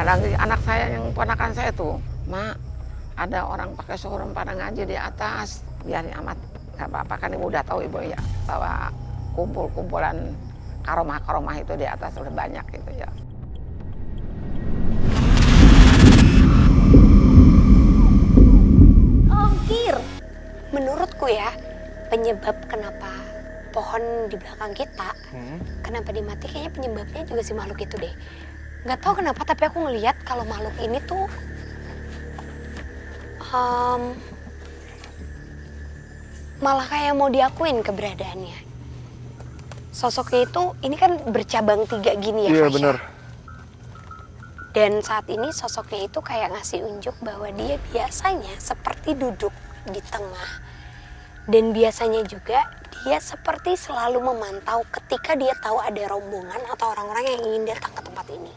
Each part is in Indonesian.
Kadang anak saya yang ponakan saya tuh, Mak, ada orang pakai sorong pada ngaji di atas. Biarin amat, nggak apa-apa kan ibu udah tahu ibu ya bahwa kumpul-kumpulan karomah-karomah itu di atas udah banyak gitu ya. Kir, menurutku ya penyebab kenapa pohon di belakang kita kenapa dimati kayaknya penyebabnya juga si makhluk itu deh. Nggak tahu kenapa tapi aku ngelihat kalau makhluk ini tuh malah kayak mau diakuin keberadaannya. Sosoknya itu ini kan bercabang 3 gini ya. Iya Fasya. benar. Dan saat ini sosoknya itu kayak ngasih unjuk bahwa dia biasanya seperti duduk di tengah. Dan biasanya juga dia seperti selalu memantau ketika dia tahu ada rombongan atau orang-orang yang ingin datang ke tempat ini.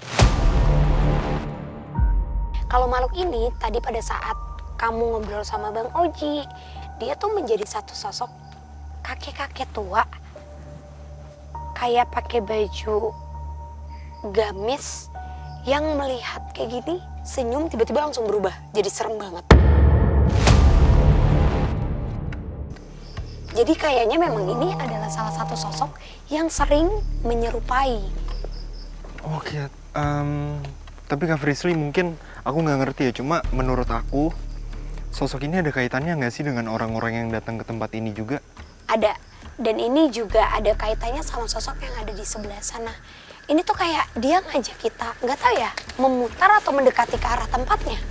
Kalau makhluk ini tadi pada saat kamu ngobrol sama Bang Oji, dia tuh menjadi satu sosok kakek-kakek tua. Kayak pakai baju gamis yang melihat kayak gini, senyum tiba-tiba langsung berubah jadi serem banget. Jadi kayaknya memang ini adalah salah satu sosok yang sering menyerupai. Oke, tapi Kak Frisly mungkin aku nggak ngerti ya, cuma menurut aku sosok ini ada kaitannya nggak sih dengan orang-orang yang datang ke tempat ini juga? Ada, dan ini juga ada kaitannya sama sosok yang ada di sebelah sana. Ini tuh kayak dia ngajak kita, nggak tahu ya, memutar atau mendekati ke arah tempatnya.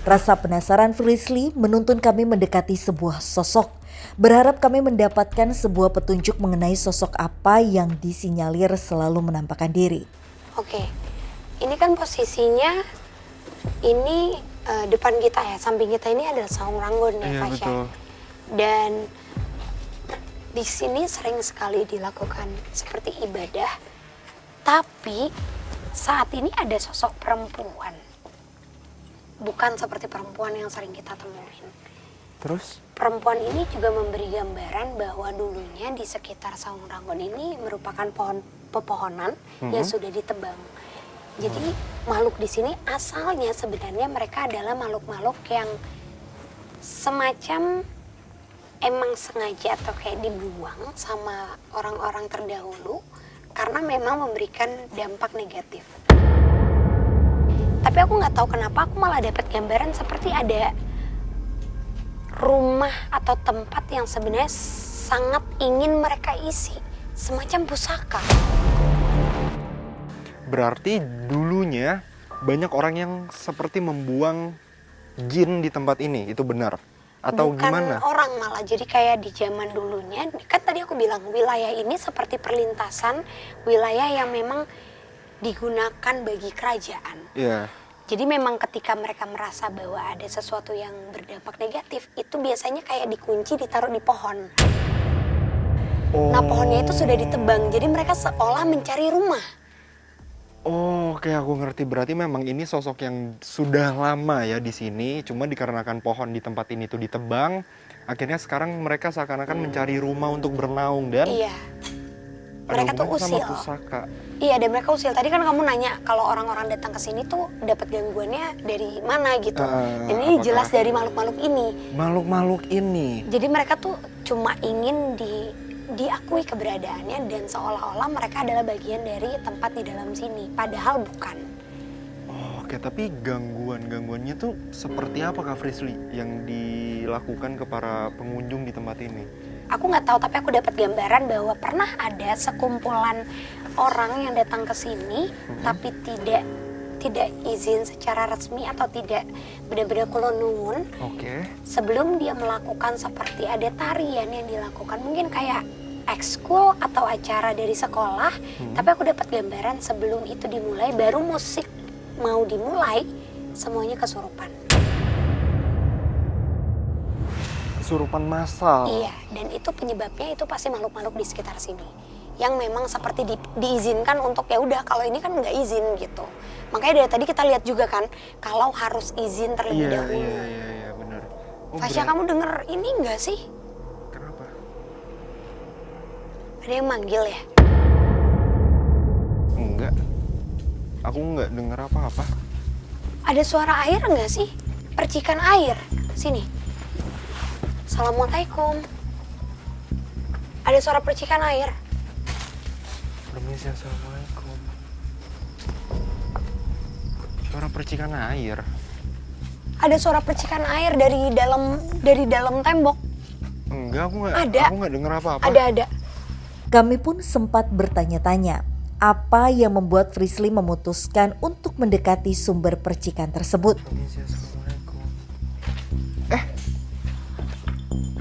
Rasa penasaran Frisly menuntun kami mendekati sebuah sosok. Berharap kami mendapatkan sebuah petunjuk mengenai sosok apa yang disinyalir selalu menampakkan diri. Oke, ini kan posisinya ini depan kita ya, samping kita ini adalah Saung Ranggon ya, Iya Fasya. betul. Dan di sini sering sekali dilakukan seperti ibadah, tapi saat ini ada sosok perempuan, bukan seperti perempuan yang sering kita temuin. Terus? Perempuan ini juga memberi gambaran bahwa dulunya di sekitar Saung Ranggon ini merupakan pepohonan yang sudah ditebang. Jadi makhluk di sini asalnya sebenarnya mereka adalah makhluk-makhluk yang semacam emang sengaja atau kayak dibuang sama orang-orang terdahulu karena memang memberikan dampak negatif. Tapi aku nggak tahu kenapa aku malah dapat gambaran seperti ada rumah atau tempat yang sebenarnya sangat ingin mereka isi, semacam pusaka. Berarti dulunya banyak orang yang seperti membuang jin di tempat ini, itu benar? Atau Bukan gimana? orang malah, jadi kayak di zaman dulunya, kan tadi aku bilang wilayah ini seperti perlintasan wilayah yang memang digunakan bagi kerajaan. Iya. Jadi memang ketika mereka merasa bahwa ada sesuatu yang berdampak negatif, itu biasanya kayak dikunci, ditaruh di pohon. Nah pohonnya itu sudah ditebang, jadi mereka seolah mencari rumah. Oh, oke, aku ngerti. Berarti memang ini sosok yang sudah lama ya di sini, cuma dikarenakan pohon di tempat ini tuh ditebang, akhirnya sekarang mereka seakan-akan mencari rumah untuk bernaung dan Iya. ada Mereka tuh hubungannya usil. sama pusaka. Iya, dan mereka usil. Tadi kan kamu nanya kalau orang-orang datang ke sini tuh dapat gangguannya dari mana gitu. Dan ini apakah- jelas dari makhluk-makhluk ini. Makhluk-makhluk ini. Jadi mereka tuh cuma ingin diakui keberadaannya dan seolah-olah mereka adalah bagian dari tempat di dalam sini. Padahal bukan. Oh, oke, tapi gangguannya tuh seperti apa Kak Frisly yang dilakukan ke para pengunjung di tempat ini? Aku nggak tahu, tapi aku dapat gambaran bahwa pernah ada sekumpulan orang yang datang ke sini, tapi tidak izin secara resmi atau tidak benar-benar kulon nuwun. Oke. Sebelum dia melakukan seperti ada tarian yang dilakukan, mungkin kayak ekskul atau acara dari sekolah, tapi aku dapat gambaran sebelum itu dimulai, baru musik mau dimulai, semuanya kesurupan. Kesurupan massal. Iya, dan itu penyebabnya itu pasti makhluk-makhluk di sekitar sini yang memang seperti diizinkan untuk ya udah, kalau ini kan nggak izin gitu. Makanya dari tadi kita lihat juga kan kalau harus izin terlebih dahulu. Iya, benar. Oh, Fasya, kamu denger ini nggak sih? Kenapa? Ada yang manggil ya? Enggak. Aku enggak dengar apa-apa. Ada suara air nggak sih? Percikan air. Sini. Assalamualaikum. Ada suara percikan air. Permisi, assalamualaikum. Suara percikan air. Ada suara percikan air dari dalam tembok. Enggak, aku Ada. nggak denger apa-apa. Ada. Kami pun sempat bertanya-tanya apa yang membuat Frisly memutuskan untuk mendekati sumber percikan tersebut. Permisi, assalamualaikum.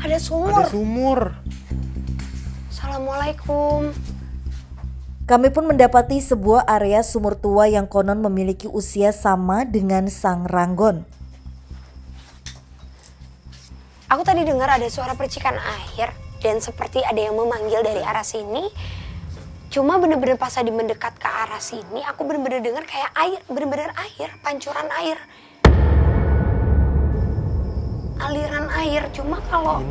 Ada sumur. Ada sumur. Assalamualaikum. Kami pun mendapati sebuah area sumur tua yang konon memiliki usia sama dengan Sang Ranggon. Aku tadi dengar ada suara percikan air dan seperti ada yang memanggil dari arah sini. Cuma bener-bener pas tadi mendekat ke arah sini, aku bener-bener dengar kayak air, bener-bener air, pancuran air. Aliran air, cuma kalau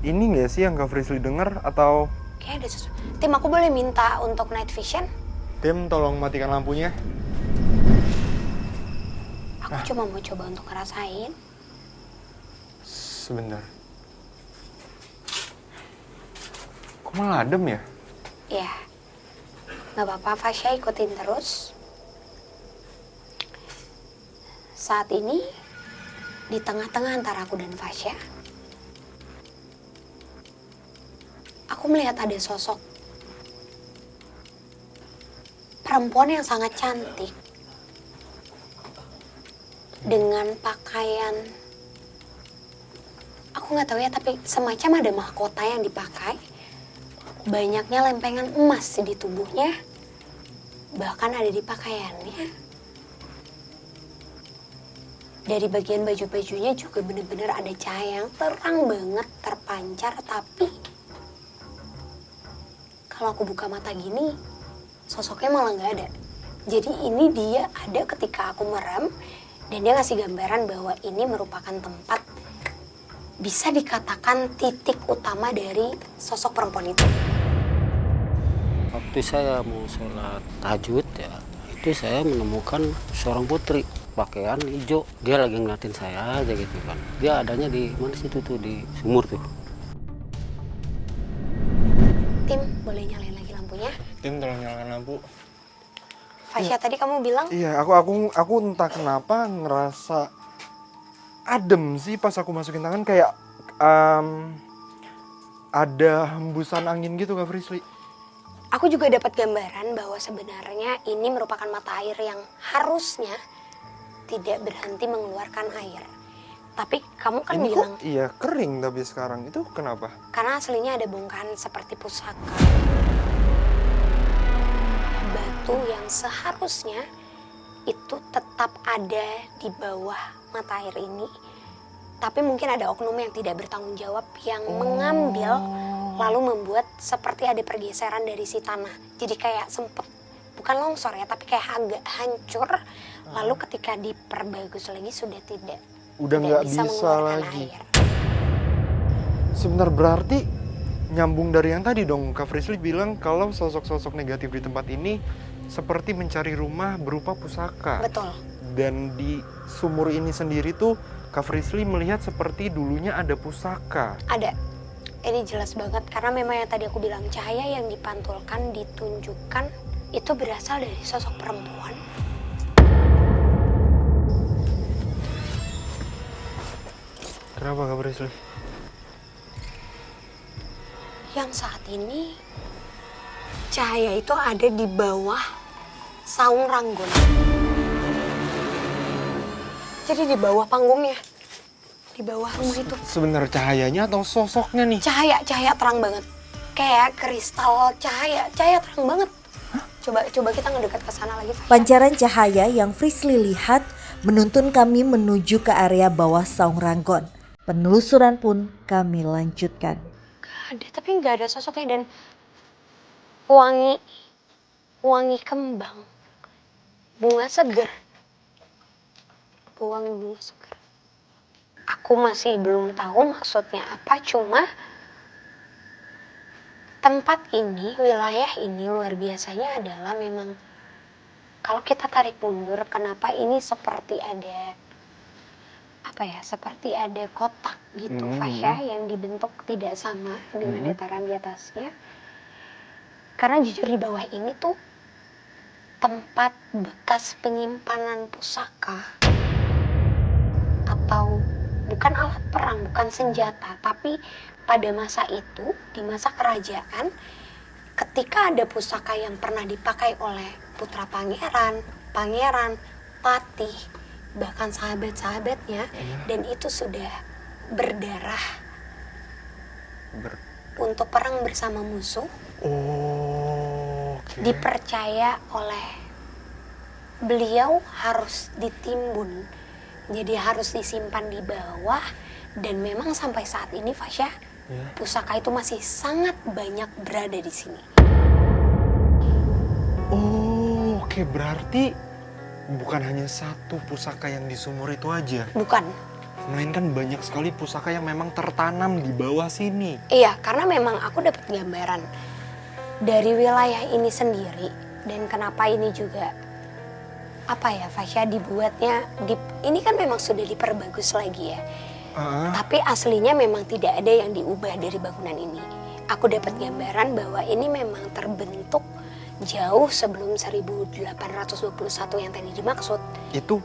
Ini nggak sih yang Kak Frisly denger atau kayak ada sesuatu. Tim, aku boleh minta untuk night vision? Tim tolong matikan lampunya? Aku cuma mau coba untuk ngerasain. Sebentar. Kok malah adem ya? Ya, nggak apa-apa, Fasya ikutin terus. Saat ini, di tengah-tengah antara aku dan Fasya, aku melihat ada sosok perempuan yang sangat cantik dengan pakaian, aku nggak tahu ya, tapi semacam ada mahkota yang dipakai. Banyaknya lempengan emas di tubuhnya, bahkan ada di pakaiannya. Dari bagian baju-bajunya juga bener-bener ada cahaya yang terang banget, terpancar, tapi kalau aku buka mata gini, sosoknya malah nggak ada. Jadi ini dia ada ketika aku merem, dan dia ngasih gambaran bahwa ini merupakan tempat, bisa dikatakan titik utama dari sosok perempuan itu. Waktu saya mau sholat tahajud ya, itu saya menemukan seorang putri pakaian hijau. Dia lagi ngeliatin saya aja gitu kan. Dia adanya di mana situ tuh, di sumur tuh. Tim, boleh nyalain lagi lampunya? Tim tolong nyalakan lampu. Fasya, tadi kamu bilang Iya, aku entah kenapa ngerasa adem sih pas aku masukin tangan, kayak ada hembusan angin gitu Kak Frisly. aku juga dapat gambaran bahwa sebenarnya ini merupakan mata air yang harusnya tidak berhenti mengeluarkan air. Tapi kamu kan Ini bilang kok iya kering tapi sekarang itu kenapa? karena aslinya ada bongkahan seperti pusaka. Batu yang seharusnya itu tetap ada di bawah mata air ini. Tapi mungkin ada oknum yang tidak bertanggung jawab yang mengambil lalu membuat seperti ada pergeseran dari si tanah. Jadi kayak sempet, bukan longsor ya, tapi kayak agak hancur. Lalu ketika diperbagus lagi sudah tidak Udah nggak bisa bisa mengeluarkan lagi. air. Sebentar, berarti nyambung dari yang tadi dong. Kak Frisly bilang kalau sosok-sosok negatif di tempat ini seperti mencari rumah berupa pusaka. Betul. Dan di sumur ini sendiri tuh Kak Frisly melihat seperti dulunya ada pusaka. Ada. Ini jelas banget karena memang yang tadi aku bilang, cahaya yang dipantulkan, ditunjukkan itu berasal dari sosok perempuan. Kenapa Kak Frisly? Yang saat ini cahaya itu ada di bawah saung Ranggon. Jadi di bawah panggungnya, di bawah rumah itu. Sebenarnya cahayanya atau sosoknya nih? Cahaya terang banget. Kayak kristal cahaya terang banget. Coba kita ngedekat ke sana lagi, Fasya. Pancaran cahaya yang Frisly lihat menuntun kami menuju ke area bawah saung Ranggon. Penelusuran pun kami lanjutkan. Gak ada, tapi nggak ada sosoknya dan wangi kembang, bunga segar, wangi bunga segar. Aku masih belum tahu maksudnya apa, cuma tempat ini, wilayah ini luar biasanya adalah memang kalau kita tarik mundur, kenapa ini seperti ada seperti ada kotak gitu, Fasya, yang dibentuk tidak sama dengan dataran di atasnya. Karena jujur di bawah ini tuh tempat bekas penyimpanan pusaka atau bukan alat perang, bukan senjata, tapi pada masa itu, di masa kerajaan, ketika ada pusaka yang pernah dipakai oleh putra pangeran, patih, bahkan sahabat-sahabatnya, dan itu sudah berdarah untuk perang bersama musuh, dipercaya oleh beliau harus ditimbun, jadi harus disimpan di bawah. Dan memang sampai saat ini, Fasya, pusaka itu masih sangat banyak berada di sini. Oke, berarti bukan hanya satu pusaka yang di sumur itu aja. Bukan. Melainkan banyak sekali pusaka yang memang tertanam di bawah sini. Iya, karena memang aku dapat gambaran dari wilayah ini sendiri. Dan kenapa ini juga, Fasya, dibuatnya, ini kan memang sudah diperbagus lagi ya. Tapi aslinya memang tidak ada yang diubah dari bangunan ini. Aku dapat gambaran bahwa ini memang terbentuk jauh sebelum 1821 yang tadi dimaksud. Itu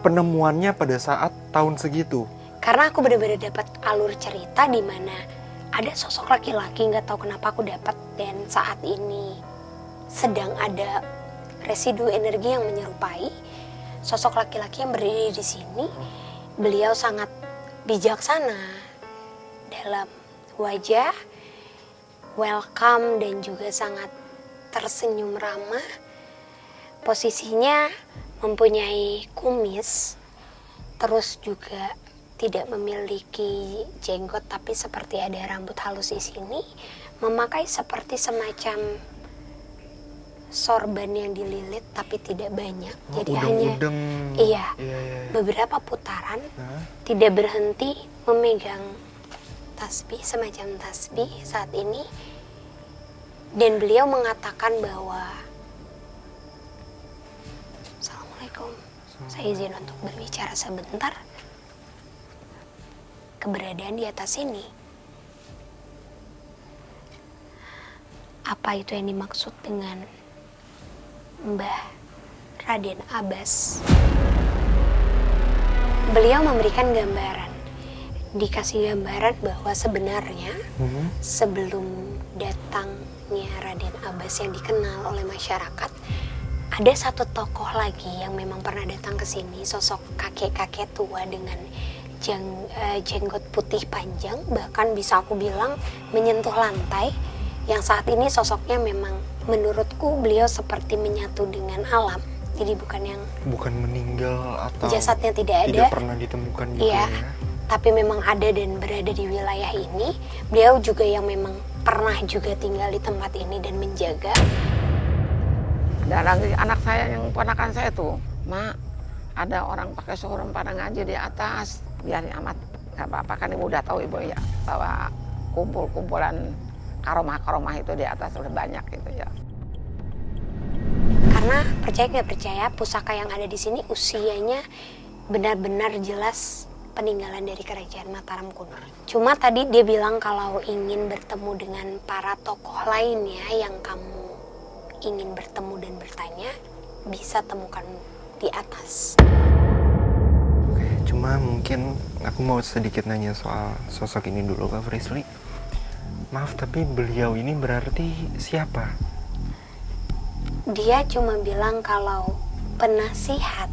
penemuannya pada saat tahun segitu. Karena aku benar-benar dapat alur cerita di mana ada sosok laki-laki, nggak tahu kenapa aku dapat, dan saat ini sedang ada residu energi yang menyerupai sosok laki-laki yang berdiri di sini. Beliau sangat bijaksana dalam wajah, welcome, dan juga sangat tersenyum ramah. Posisinya mempunyai kumis, terus juga tidak memiliki jenggot, tapi seperti ada rambut halus di sini. Memakai seperti semacam sorban yang dililit, tapi tidak banyak. Jadi hanya beberapa putaran, tidak berhenti memegang tasbih, semacam tasbih saat ini. Dan beliau mengatakan bahwa, Assalamualaikum, saya izin untuk berbicara sebentar. Keberadaan di atas ini, apa itu yang dimaksud dengan Mbah Raden Abbas? Beliau memberikan gambaran, dikasih gambaran bahwa sebenarnya sebelum datangnya Raden Abbas yang dikenal oleh masyarakat, ada satu tokoh lagi yang memang pernah datang ke sini, sosok kakek-kakek tua dengan jenggot putih panjang, bahkan bisa aku bilang menyentuh lantai, yang saat ini sosoknya memang menurutku beliau seperti menyatu dengan alam. Jadi bukan meninggal atau jasadnya tidak ada, pernah ditemukan juga. Iya, tapi memang ada dan berada di wilayah ini. Beliau juga yang memang pernah juga tinggal di tempat ini dan menjaga. Dan lagi anak saya yang ponakan saya tuh, Mak, ada orang pakai sorban pada ngaji di atas. Biarin amat, gak apa-apa, kan ibu udah tahu ibu ya, bahwa kumpul-kumpulan karomah-karomah itu di atas udah banyak gitu ya. Karena percaya nggak percaya, pusaka yang ada di sini usianya benar-benar jelas peninggalan dari kerajaan Mataram kuno. Cuma tadi dia bilang kalau ingin bertemu dengan para tokoh lainnya yang kamu ingin bertemu dan bertanya, bisa temukan di atas. Oke, cuma mungkin aku mau sedikit nanya soal sosok ini dulu, Kak Frisly. Maaf, tapi beliau ini berarti siapa? Dia cuma bilang kalau penasihat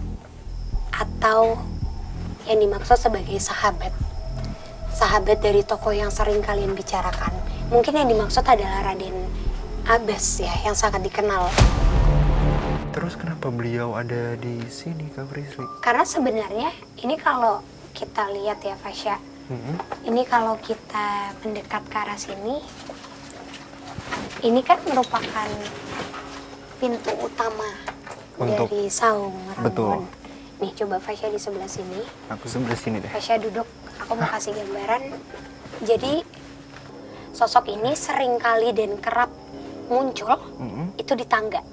atau yang dimaksud sebagai sahabat. Sahabat dari tokoh yang sering kalian bicarakan. Mungkin yang dimaksud adalah Raden Abbas ya, yang sangat dikenal. Terus kenapa beliau ada di sini, Kak Frisly? Karena sebenarnya ini kalau kita lihat ya, Fasya, ini kalau kita mendekat ke arah sini, ini kan merupakan pintu utama dari Saung Rambon. Betul. Nih, coba Fasya di sebelah sini. Aku sebelah sini deh. Fasya duduk, aku mau kasih gambaran. Jadi sosok ini sering kali dan kerap muncul itu di tangga.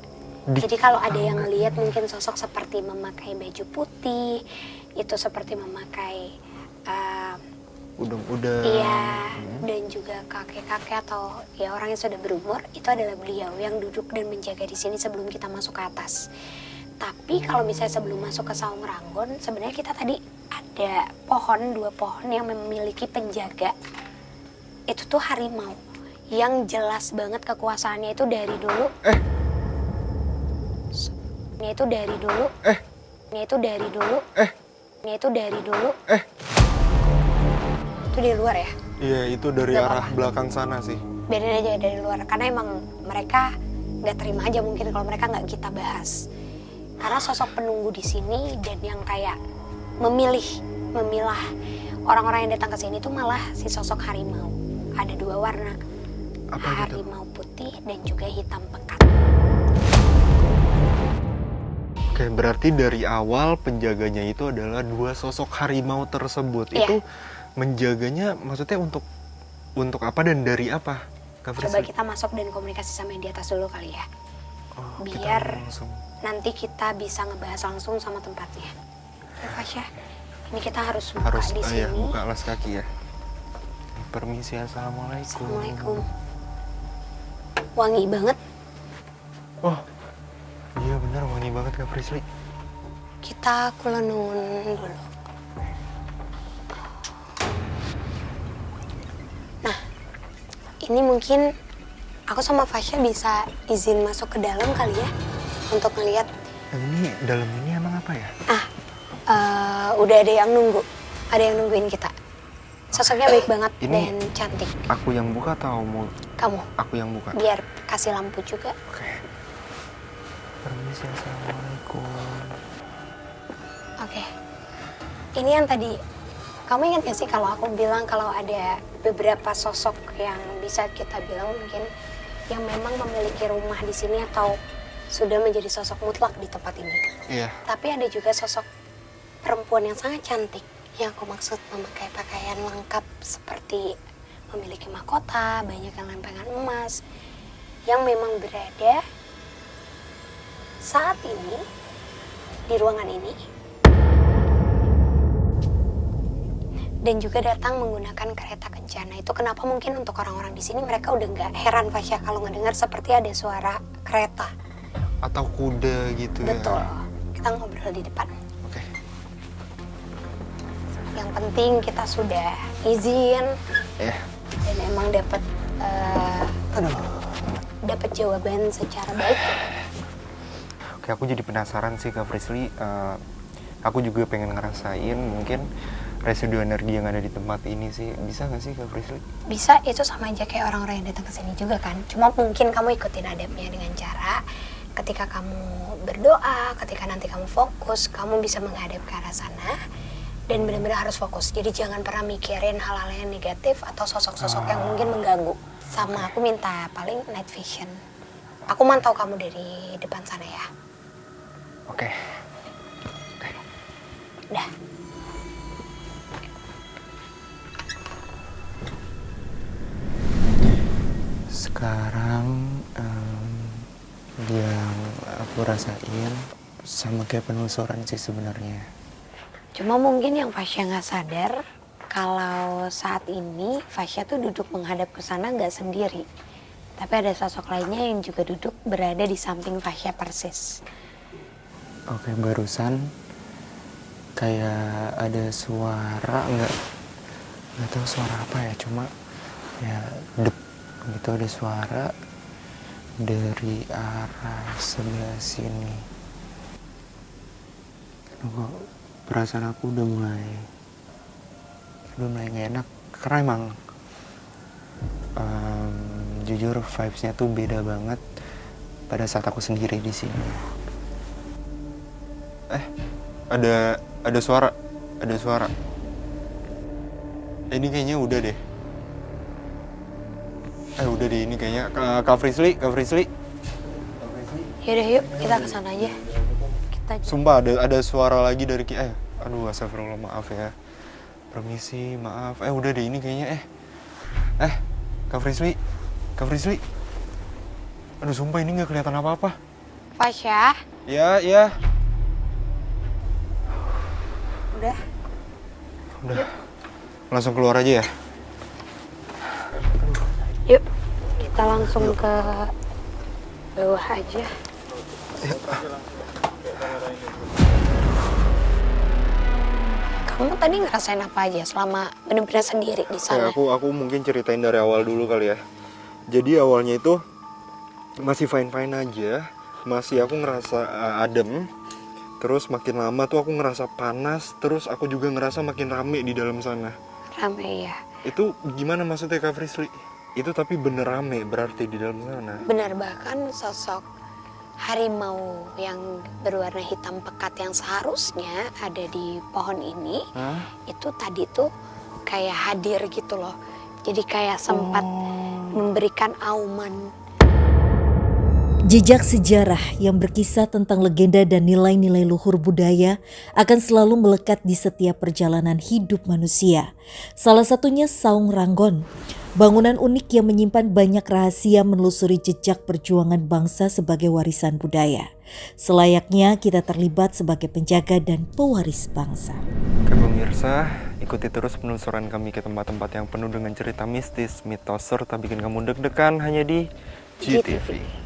Jadi kalau ada yang ngelihat mungkin sosok seperti memakai baju putih, itu seperti memakai Udeng-udeng. iya, dan juga kakek-kakek atau ya orang yang sudah berumur, itu adalah beliau yang duduk dan menjaga di sini sebelum kita masuk ke atas. Tapi kalau misalnya sebelum masuk ke Saung Ranggon, sebenarnya kita tadi ada dua pohon yang memiliki penjaga. Itu tuh harimau yang jelas banget kekuasaannya itu dari dulu. Itu dari dulu. Itu dari dulu. Itu dari dulu. Itu di luar ya? Iya, itu dari Gak arah apa-apa. belakang sana sih. Biarin aja dari luar. Karena emang mereka nggak terima aja mungkin kalau mereka nggak kita bahas. Karena sosok penunggu di sini dan yang kayak memilah orang-orang yang datang ke sini tuh malah si sosok harimau. Ada dua warna. Apa gitu? Harimau putih dan juga hitam pekat. Oke, berarti dari awal penjaganya itu adalah dua sosok harimau tersebut. Iya. Itu menjaganya maksudnya untuk apa dan dari apa? Kak Coba Frisly? kita masuk dan komunikasi sama yang di atas dulu kali ya. Oh, kita biar- langsung. Nanti kita bisa ngebahas langsung sama tempatnya. Ya Fasya, ini kita harus buka Harus di ya, sini. buka alas kaki ya. Permisi, assalamualaikum. Assalamualaikum. Wangi banget. Oh, iya benar wangi banget Kak Frisly. Kita kulenun dulu. Nah, ini mungkin aku sama Fasya bisa izin masuk ke dalam kali ya untuk ngelihat. Ini dalam ini emang apa ya? Udah ada yang nunggu, ada yang nungguin kita. Sosoknya baik banget Ini- dan cantik. Aku yang buka atau mau Kamu aku yang buka? biar kasih lampu juga. Oke. Permisi, assalamualaikum. Oke. Ini yang tadi, kamu ingat gak sih kalau aku bilang kalau ada beberapa sosok yang bisa kita bilang mungkin yang memang memiliki rumah di sini atau sudah menjadi sosok mutlak di tempat ini. Iya. Tapi ada juga sosok perempuan yang sangat cantik. Yang aku maksud memakai pakaian lengkap seperti memiliki mahkota, banyak yang lempengan emas. Yang memang berada saat ini di ruangan ini. Dan juga datang menggunakan kereta kencana. Itu kenapa mungkin untuk orang-orang di sini mereka udah nggak heran Fasya kalau ngedengar seperti ada suara kereta. Atau kuda gitu ya. Betul. Kita ngobrol di depan. Oke. Yang penting kita sudah izin Ya. dan emang dapat dapat jawaban secara baik. Oke, aku jadi penasaran sih Kak Frisly. Aku juga pengen ngerasain mungkin residu energi yang ada di tempat ini sih. Bisa nggak sih Kak Frisly? Bisa, itu sama aja kayak orang-orang yang datang ke sini juga kan. Cuma mungkin kamu ikutin adabnya dengan cara ketika kamu berdoa, ketika nanti kamu fokus, kamu bisa menghadap ke arah sana dan benar-benar harus fokus. Jadi jangan pernah mikirin hal-hal yang negatif atau sosok-sosok yang mungkin mengganggu. Sama aku minta paling night vision. Aku mantau kamu dari depan sana ya. Oke. Dah. Sekarang yang aku rasain sama kayak penelusuran sih sebenarnya. Cuma mungkin yang Fasya nggak sadar kalau saat ini Fasya tuh duduk menghadap ke sana nggak sendiri. Tapi ada sosok lainnya yang juga duduk berada di samping Fasya persis. Oke, barusan kayak ada suara, nggak tahu suara apa ya, cuma ya dep gitu, ada suara dari arah sebelah sini. Kok perasaan aku udah mulai nggak enak karena emang jujur vibes-nya tuh beda banget pada saat aku sendiri di sini. Ada suara. Ini kayaknya udah deh. Udah deh ini kayaknya. Kak Frisly. Yaudah yuk kita ke sana aja. Kita Sumpah ada suara lagi dari aduh astagfirullah, maaf ya. Permisi, maaf. Udah deh ini kayaknya Kak Frisly. Aduh sumpah ini nggak kelihatan apa-apa. Fasya, Ya, ya. udah. Udah. Langsung keluar aja ya. Yuk, kita langsung ke bawah aja. Kamu tadi ngerasain apa aja selama bener-bener sendiri di sana? Aku mungkin ceritain dari awal dulu kali ya. Jadi awalnya itu masih fine-fine aja. Masih aku ngerasa adem. Terus makin lama tuh aku ngerasa panas. Terus aku juga ngerasa makin rame di dalam sana. Rame ya. Itu gimana maksudnya Kak Frisli? Itu tapi bener rame berarti di dalam sana. Benar, bahkan sosok harimau yang berwarna hitam pekat yang seharusnya ada di pohon ini, itu tadi tuh kayak hadir gitu loh. Jadi kayak sempat memberikan auman. Jejak sejarah yang berkisah tentang legenda dan nilai-nilai luhur budaya akan selalu melekat di setiap perjalanan hidup manusia. Salah satunya Saung Ranggon, bangunan unik yang menyimpan banyak rahasia menelusuri jejak perjuangan bangsa sebagai warisan budaya. Selayaknya kita terlibat sebagai penjaga dan pewaris bangsa. Oke pemirsa, ikuti terus penelusuran kami ke tempat-tempat yang penuh dengan cerita mistis, mitos, serta bikin kamu deg-degan hanya di GTV.